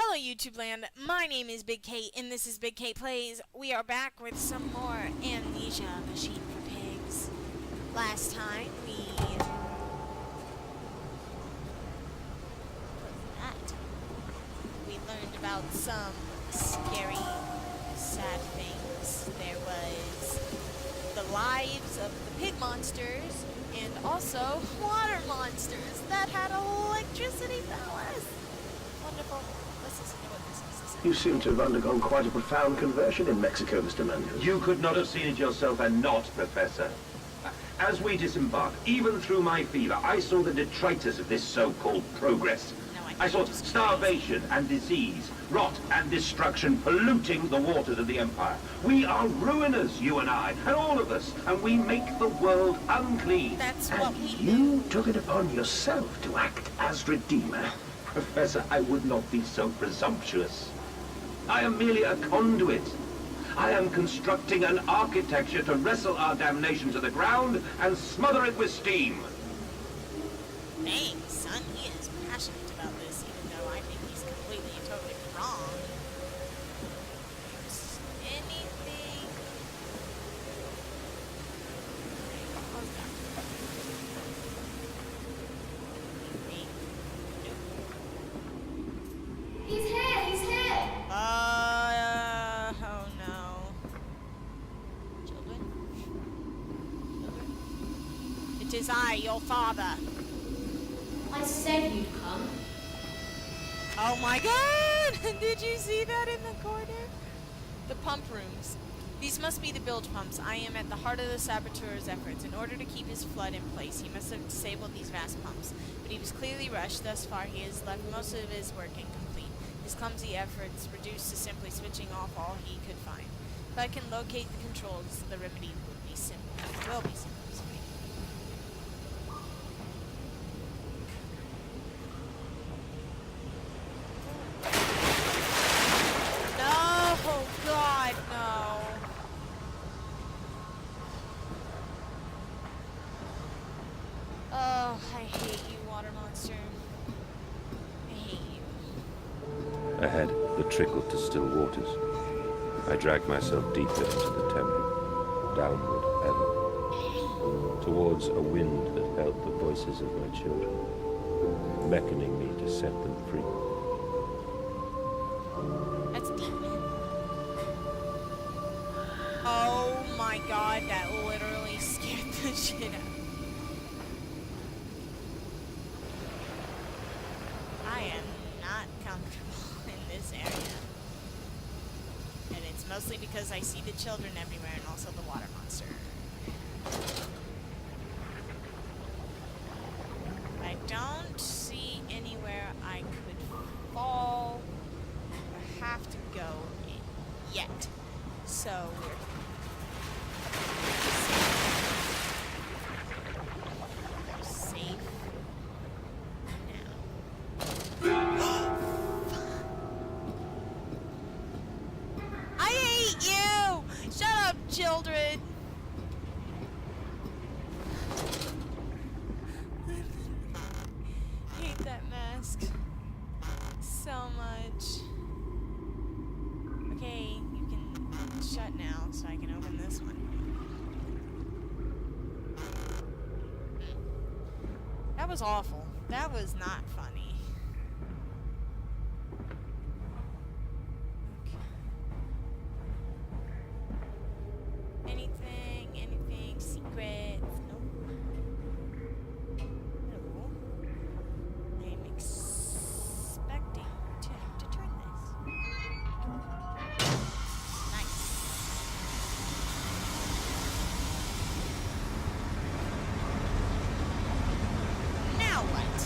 Hello YouTube land, my name is Big Kate and this is Big Kate Plays. We are back with some more Amnesia Machine for Pigs. Last time we learned about some scary, sad things. There was the lives of the pig monsters and also water monsters that had electricity powers. Wonderful. Let's listen to what this has to say. You seem to have undergone quite a profound conversion in Mexico, Mr. Manuel. You could not have seen it yourself and not, Professor. As we disembarked, even through my fever, I saw the detritus of this so-called progress. I saw starvation and disease, rot and destruction polluting the waters of the Empire. We are ruiners, you and I, and all of us, and we make the world unclean. That's what we You took it upon yourself to act as Redeemer. Professor, I would not be so presumptuous. I am merely a conduit. I am constructing an architecture to wrestle our damnation to the ground and smother it with steam. Dang, son, he is passionate about this, even though I think he's completely and totally wrong. There's anything... Close that. He's here! He's here! Oh no. Children? It is I, your father. I said you'd come. Oh my god! Did you see that in the corner? The pump rooms. These must be the bilge pumps. I am at the heart of the saboteur's efforts. In order to keep his flood in place, he must have disabled these vast pumps. But he was clearly rushed. Thus far, he has left most of his work incomplete. His clumsy efforts reduced to simply switching off all he could find. If I can locate the controls, the remedy would be simple. Will be simple. Sorry. No! God, no! Oh, I hate you, water monster. I hate you. Ahead, the trickle to still waters. I dragged myself deeper into the temple, downward ever, towards a wind that held the voices of my children, beckoning me to set them free. That's deep. Oh my god, that literally scared the shit out of me. I am not comfortable in this area. And it's mostly because I see the children everywhere and also the water monster. I don't see anywhere I could fall or have to go yet. So we're safe now. I hate you! Shut up, children! Hate that mask so much. Okay, you can shut now so I can open this one. That was awful. That was not funny. Anything, secrets? Nope. No. I'm expecting to have to turn this. Nice. Now what?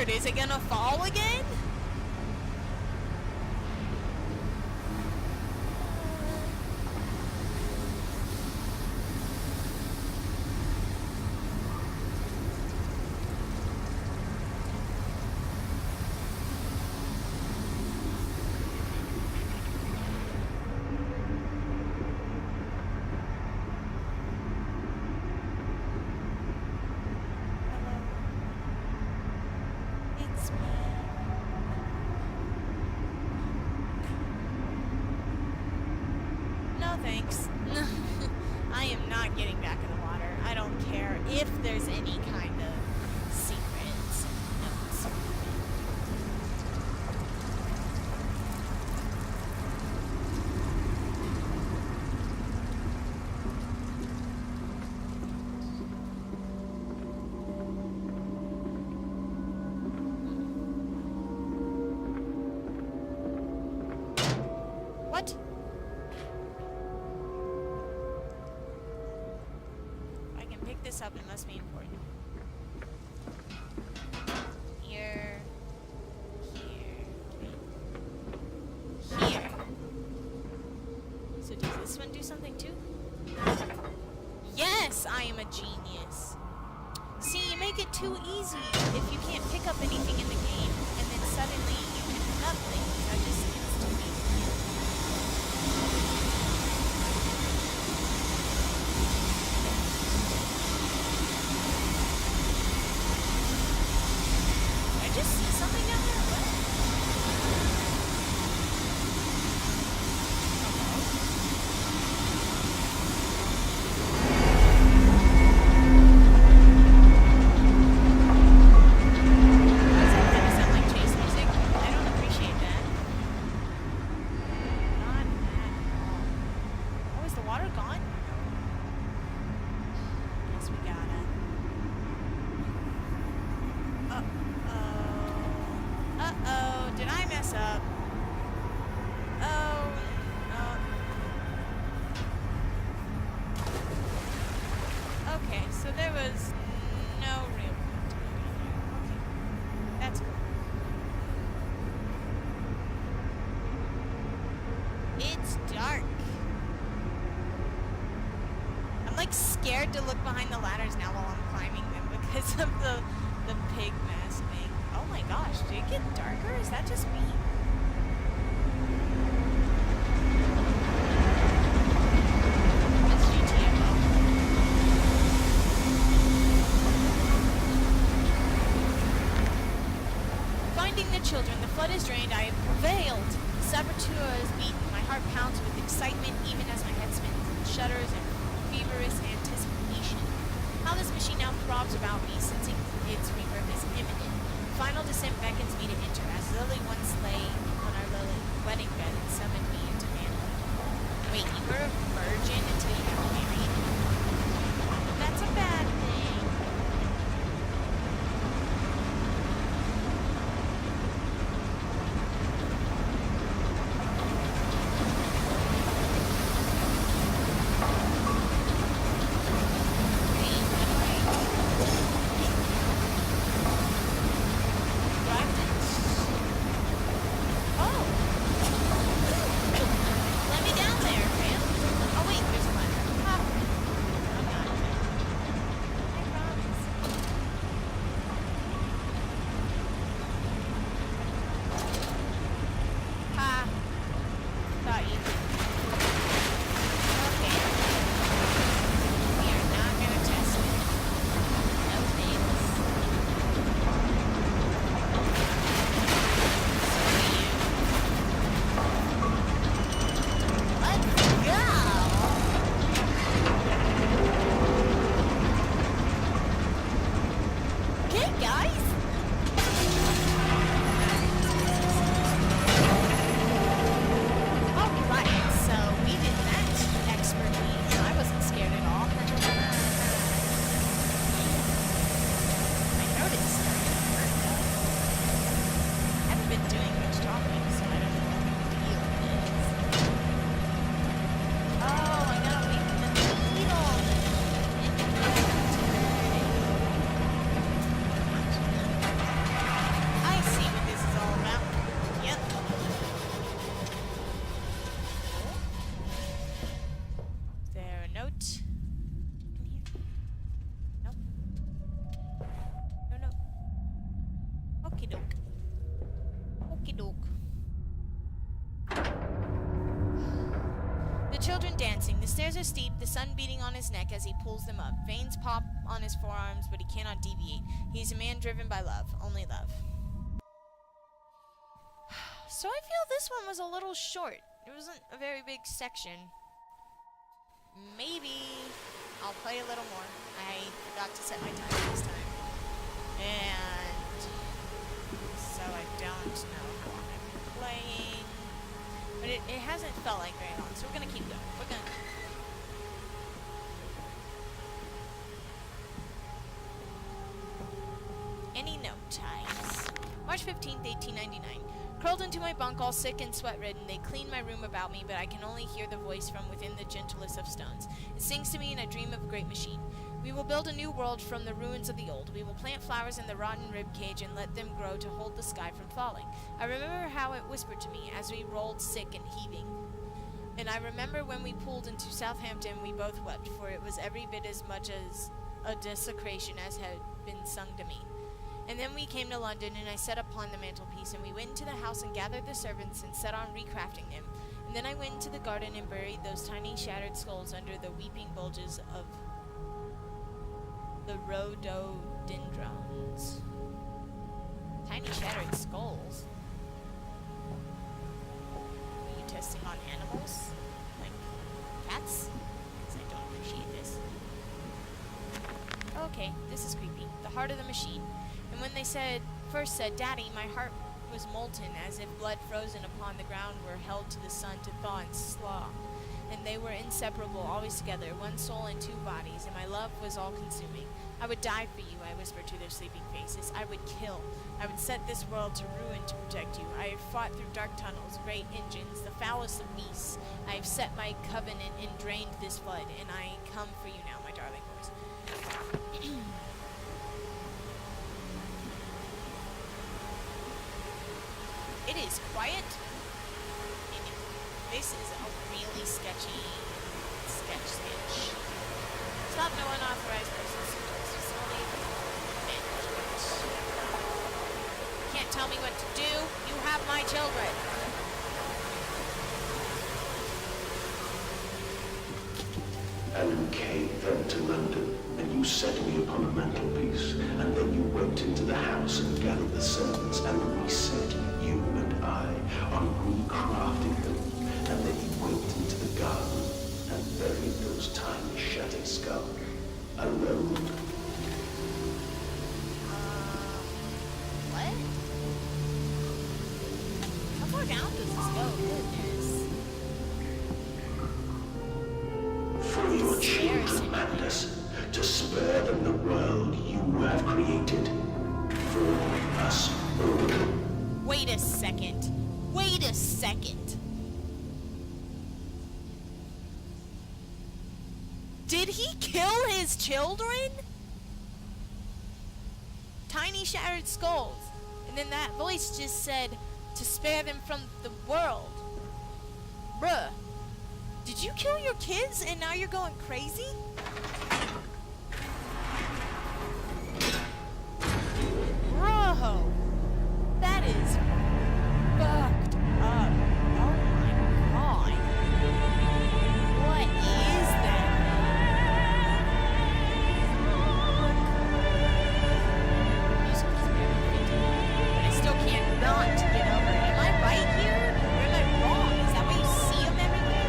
weird. Is it gonna fall again? It's me. No thanks. I am not getting back in the water. I don't care if there's any kind of secrets. Notes. What? If I can pick this up, it must be important. Here. Here. So does this one do something too? Yes, I am a genius. See, you make it too easy if you can't pick up anything in the game, and then suddenly you can pick up things. I just, it's too easy. Did I just see something down there? What? Does that kind of sound like chase music? I don't appreciate that. Not at all. Oh, is the water gone? Guess we gotta. Uh-oh. Did I mess up? Oh. Okay, so there was no real point to going there. Okay. That's cool. It's dark. I'm like scared to look behind the ladders now while I'm climbing them because of the pig mask thing. Oh my gosh, did it get darker? Is that just me? It's GTFO. Finding the children, the flood is drained, I have prevailed. The saboteur is beaten. My heart pounds with excitement even as my head spins and shudders in feverish anticipation. How this machine now throbs about me, sensing its rebirth is imminent. Final descent beckons me to enter, as Lily once lay on our wedding bed and summoned me into manhood. Wait, you were a virgin until you got married? That's a bad thing. Let me down there, man. Oh wait, there's a ladder. doke. Okie doke. The children dancing. The stairs are steep, the sun beating on his neck as he pulls them up. Veins pop on his forearms, but he cannot deviate. He is a man driven by love. Only love. So I feel this one was a little short. It wasn't a very big section. Maybe I'll play a little more. I forgot to set my time this time. And so I don't know how long I've been playing. But it hasn't felt like very long, so we're gonna keep going. We're gonna... Any note ties. March 15th, 1899. Curled into my bunk, all sick and sweat-ridden, they clean my room about me, but I can only hear the voice from within the gentlest of stones. It sings to me in a dream of a great machine. We will build a new world from the ruins of the old. We will plant flowers in the rotten rib cage and let them grow to hold the sky from falling. I remember how it whispered to me as we rolled sick and heaving. And I remember when we pulled into Southampton, we both wept, for it was every bit as much as a desecration as had been sung to me. And then we came to London, and I set upon the mantelpiece, and we went into the house and gathered the servants and set on recrafting them. And then I went into the garden and buried those tiny shattered skulls under the weeping bulges of the rhododendrons. Tiny shattered skulls? Are you testing on animals? Like cats? Because I don't appreciate this. Okay, this is creepy. The heart of the machine. And when they first said, Daddy, my heart was molten, as if blood frozen upon the ground were held to the sun to thaw and slaw. And they were inseparable, always together, one soul and two bodies, and my love was all-consuming. I would die for you, I whispered to their sleeping faces. I would kill. I would set this world to ruin to protect you. I have fought through dark tunnels, great engines, the foulest of beasts. I have set my covenant and drained this flood, and I come for you now, my darling boys. It is quiet. This is a really sketch. Stop no unauthorized persons to this facility. Management. You can't tell me what to do. You have my children. And you came then to London, and you set me upon a mantelpiece, and then you went into the house and gathered the servants, and reset you and I on recrafting them, and then you went into the garden and buried those tiny shattered skulls alone. What? How far down does this go? Goodness. For your children, Mandus, to spare them the world you have created. For us all. Wait a second. Wait a second. Did he kill his children? Tiny shattered skulls. And then that voice just said to spare them from the world. Bruh. Did you kill your kids and now you're going crazy? Bro. That is fucked up. Oh my god. What is that? Music is very pretty, but I still can't not get over it. Am I right here? Or am I wrong? Is that why you see them everywhere?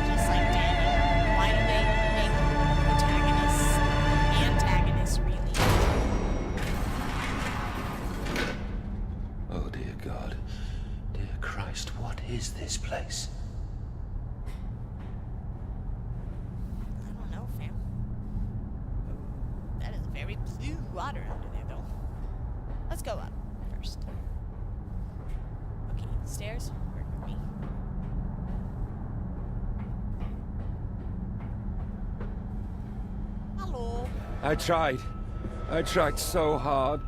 Just like Danny. Why do they make protagonists antagonists, really? Oh, dear God. Dear Christ, what is this place? I don't know, fam. That is very blue water under there, though. Let's go up first. Okay, stairs. Work with me. Hello. I tried so hard.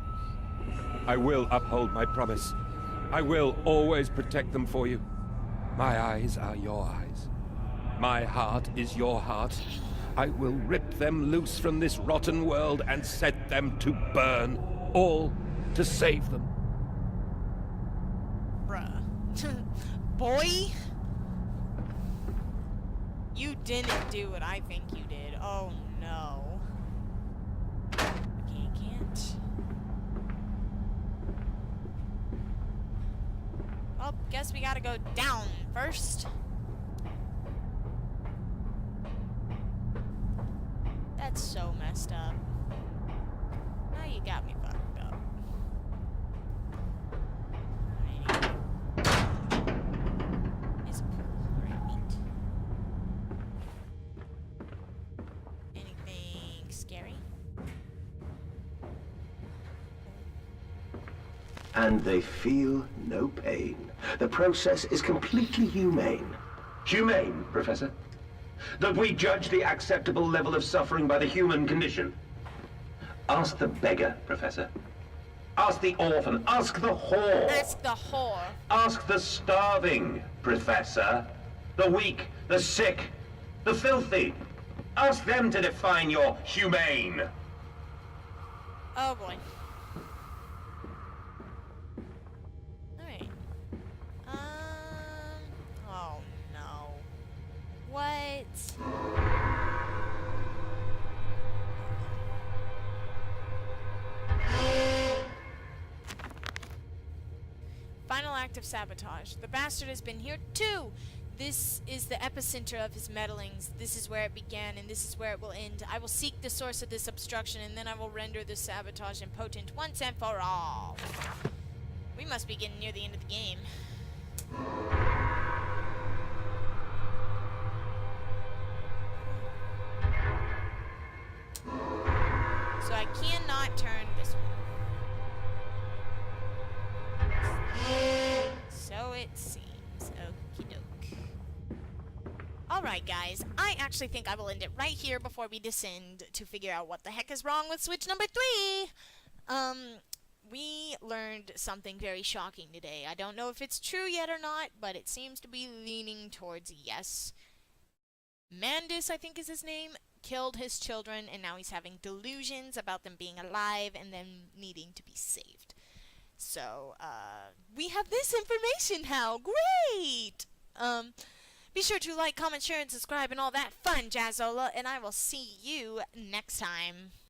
I will uphold my promise. I will always protect them for you. My eyes are your eyes. My heart is your heart. I will rip them loose from this rotten world and set them to burn, all to save them. Bruh. Boy? You didn't do what I think you did. Oh no. Okay, can't. Well, guess we gotta go down first. That's so messed up. Now you got me fucked up. Alrighty. Is a pool. Alright, neat. Anything scary? And they feel no pain. The process is completely humane. Humane, Professor? That we judge the acceptable level of suffering by the human condition? Ask the beggar, Professor. Ask the orphan. Ask the whore. Ask the whore. Ask the starving, Professor. The weak, the sick, the filthy. Ask them to define your humane. Oh boy. Alright. Oh no. What? Final act of sabotage. The bastard has been here too! This is the epicenter of his meddlings. This is where it began, and this is where it will end. I will seek the source of this obstruction, and then I will render this sabotage impotent once and for all. We must be getting near the end of the game. So I cannot turn this one. So it seems. Okie doke. Alright guys, I actually think I will end it right here before we descend to figure out what the heck is wrong with switch number 3. We learned something very shocking today. I don't know if it's true yet or not, but it seems to be leaning towards yes. Mandus, I think is his name, killed his children, and now he's having delusions about them being alive and them needing to be saved. So, we have this information now. Great! Be sure to like, comment, share, and subscribe and all that fun jazzola, and I will see you next time.